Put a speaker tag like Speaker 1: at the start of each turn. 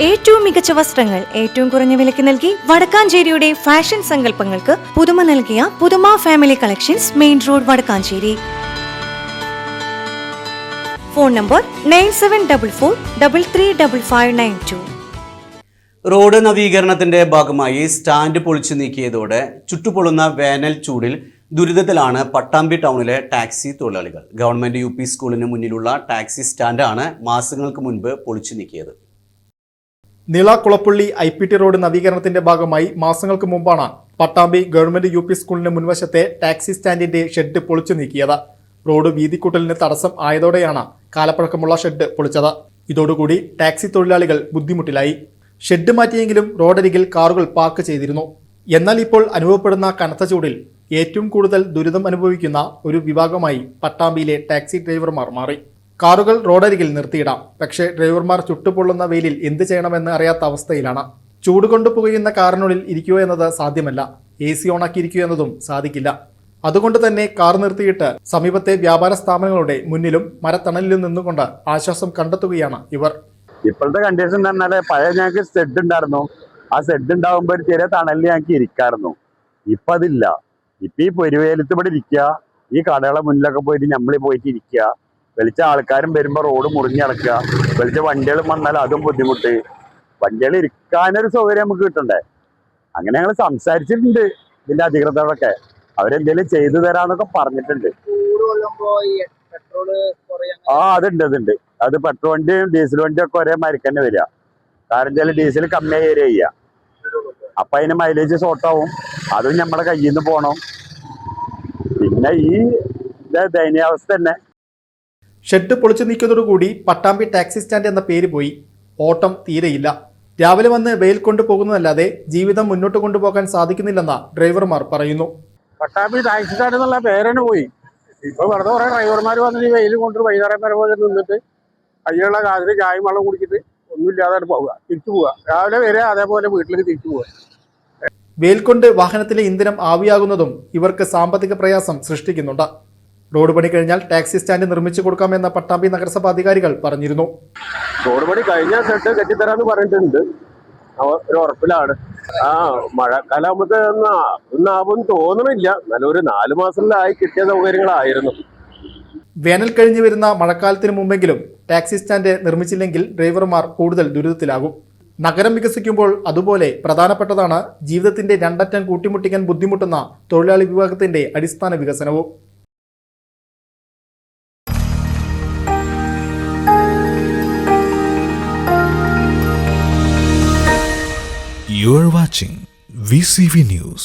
Speaker 1: ഏറ്റവും മികച്ച വസ്ത്രങ്ങൾ ഏറ്റവും കുറഞ്ഞ വിലയ്ക്ക് നൽകി വടക്കാഞ്ചേരിയുടെ ഫാഷൻ സങ്കല്പങ്ങൾക്ക് പുതുമ നൽകിയ പുതുമ family collections, main road, Vadakkanchery. Phone number 9744335592.
Speaker 2: Road നവീകരണത്തിന്റെ ഭാഗമായി സ്റ്റാൻഡ് പൊളിച്ചു നീക്കിയതോടെ ചുട്ടുപൊള്ളുന്ന വേനൽ ചൂടിൽ ദുരിതത്തിലാണ് പട്ടാമ്പി ടൗണിലെ ടാക്സി തൊഴിലാളികൾ. ഗവൺമെന്റ് UP സ്കൂളിന് മുന്നിലുള്ള ടാക്സി സ്റ്റാൻഡാണ് മാസങ്ങൾക്ക് മുൻപ് പൊളിച്ചു നീക്കിയത്.
Speaker 3: നിള കുളപ്പള്ളി IPT റോഡ് നവീകരണത്തിന്റെ ഭാഗമായി മാസങ്ങൾക്ക് മുമ്പാണ് പട്ടാമ്പി ഗവൺമെന്റ് UP സ്കൂളിന് മുൻവശത്തെ ടാക്സി സ്റ്റാൻഡിന്റെ ഷെഡ് പൊളിച്ചു നീക്കിയത്. റോഡ് വീതിക്കൂട്ടലിന് തടസ്സം ആയതോടെയാണ് കാലപ്പഴക്കമുള്ള ഷെഡ് പൊളിച്ചത്. ഇതോടുകൂടി ടാക്സി തൊഴിലാളികൾ ബുദ്ധിമുട്ടിലായി. ഷെഡ് മാറ്റിയെങ്കിലും റോഡരികിൽ കാറുകൾ പാർക്ക് ചെയ്തിരുന്നു. എന്നാൽ ഇപ്പോൾ അനുഭവപ്പെടുന്ന കനത്ത ചൂടിൽ ഏറ്റവും കൂടുതൽ ദുരിതം അനുഭവിക്കുന്ന ഒരു വിഭാഗമായി പട്ടാമ്പിയിലെ ടാക്സി ഡ്രൈവർമാർ മാറി. കാറുകൾ റോഡരികിൽ നിർത്തിയിടാം, പക്ഷേ ഡ്രൈവർമാർ ചുട്ടുപൊള്ളുന്ന വെയിലിൽ എന്ത് ചെയ്യണമെന്ന് അറിയാത്ത അവസ്ഥയിലാണ്. ചൂട് കൊണ്ട് പുകയുന്ന കാറിനുള്ളിൽ ഇരിക്കുക എന്നത് സാധ്യമല്ല. AC ഓണാക്കിയിരിക്കുക എന്നതും സാധിക്കില്ല. അതുകൊണ്ട് തന്നെ കാർ നിർത്തിയിട്ട് സമീപത്തെ വ്യാപാര സ്ഥാപനങ്ങളുടെ മുന്നിലും മരത്തണലിലും നിന്നുകൊണ്ട് ആശ്വാസം കണ്ടെത്തുകയാണ് ഇവർ.
Speaker 4: ഇപ്പോഴത്തെ കണ്ടീഷൻ എന്ന് പറഞ്ഞാല് പഴയ ഞങ്ങൾക്ക് ഷെഡ് ഉണ്ടായിരുന്നു. ആ ഷെഡ് ഉണ്ടാകുമ്പോൾ ഒരു ചെറിയ തണലിൽ ഞങ്ങൾക്ക് ഇരിക്കായിരുന്നു. ഇപ്പൊ അതില്ല. ഇപ്പൊ ഈ പൊരുവേലത്ത് ഇവിടെ ഇരിക്കുക, ഈ കടകളെ മുന്നിലൊക്കെ പോയിട്ട് നമ്മൾ പോയിട്ട് ഇരിക്കുക. വെളിച്ച ആൾക്കാരും വരുമ്പോ റോഡ് മുറിഞ്ഞടക്കുക, വെളിച്ച വണ്ടികളും വന്നാൽ അതും ബുദ്ധിമുട്ട്. വണ്ടികൾ ഇരിക്കാനൊരു സൗകര്യം നമുക്ക് കിട്ടണ്ടേ. അങ്ങനെ ഞങ്ങൾ സംസാരിച്ചിട്ടുണ്ട് ഇതിന്റെ അധികൃതരൊക്കെ. അവരെന്തെങ്കിലും ചെയ്തു തരാന്നൊക്കെ പറഞ്ഞിട്ടുണ്ട്. അതുണ്ട്. അത് പെട്രോൾ വണ്ടിയും ഡീസൽ വണ്ടിയും ഒക്കെ ഒരേ മരിക്ക് തന്നെ വരിക. കാരണം ചില ഡീസൽ കമ്മിയായി വരിക ചെയ്യുക. അപ്പൊ അതിന് മൈലേജ് ഷോർട്ടാവും. അതും നമ്മുടെ കയ്യിൽ നിന്ന് പോണം. പിന്നെ ഈ ദയനീയാവസ്ഥ തന്നെ.
Speaker 3: ഷെഡ് പൊളിച്ചു നീക്കിയതോടുകൂടി പട്ടാമ്പി ടാക്സി സ്റ്റാൻഡ് എന്ന പേര് പോയി. ഓട്ടം തീരെയില്ല. രാവിലെ വന്ന് വെയിൽ കൊണ്ടുപോകുന്നതല്ലാതെ ജീവിതം മുന്നോട്ട് കൊണ്ടുപോകാൻ സാധിക്കുന്നില്ലെന്ന് ഡ്രൈവർമാർ പറയുന്നു.
Speaker 4: പട്ടാമ്പി ടാക്സി സ്റ്റാൻഡ് എന്നുള്ള പേരന് പോയി. ഇപ്പൊ വെറുതെ കുറെ ഡ്രൈവർമാർ വന്നിട്ട് ഈ വെയിൽ കൊണ്ട് വൈകുന്നേരം വരെ പോലെ നിന്നിട്ട് കയ്യുള്ള കാതിന് ചായയും വെള്ളം കുടിച്ചിട്ട് ഒന്നുമില്ലാതെ പോവുക, തിരിച്ചു പോവുക. രാവിലെ വരെ അതേപോലെ വീട്ടിലേക്ക് തിരിച്ചു പോവുക.
Speaker 3: വെയിൽ കൊണ്ട് വാഹനത്തിലെ ഇന്ധനം ആവിയാകുന്നതും ഇവർക്ക് സാമ്പത്തിക പ്രയാസം സൃഷ്ടിക്കുന്നുണ്ട്. റോഡ് പണി കഴിഞ്ഞാൽ ടാക്സി സ്റ്റാൻഡ് നിർമ്മിച്ചു കൊടുക്കാമെന്ന പട്ടാമ്പി നഗരസഭ അധികാരികൾ പറഞ്ഞിരുന്നു.
Speaker 4: റോഡ് പണി കഴിഞ്ഞാൽ ഷെഡ് കെട്ടിത്തരാന്ന് പറഞ്ഞിട്ടുണ്ട്. ഒരു ഉറപ്പിലാണ്. മഴക്കാലാകുമ്പത്തെ ഒന്നാവും തോന്നണില്ല. നല്ലൊരു 4 മാസത്തിലായി കിട്ടിയ സൗകര്യങ്ങളായിരുന്നു.
Speaker 3: വേനൽ കഴിഞ്ഞു വരുന്ന മഴക്കാലത്തിന് മുമ്പെങ്കിലും ടാക്സി സ്റ്റാൻഡ് നിർമ്മിച്ചില്ലെങ്കിൽ ഡ്രൈവർമാർ കൂടുതൽ ദുരിതത്തിലാകും. നഗരം വികസിക്കുമ്പോൾ അതുപോലെ പ്രധാനപ്പെട്ടതാണ് ജീവിതത്തിന്റെ രണ്ടറ്റം കൂട്ടിമുട്ടിക്കാൻ ബുദ്ധിമുട്ടുന്ന തൊഴിലാളി വിഭാഗത്തിന്റെ അടിസ്ഥാന വികസനവും.
Speaker 5: You are watching VCV News.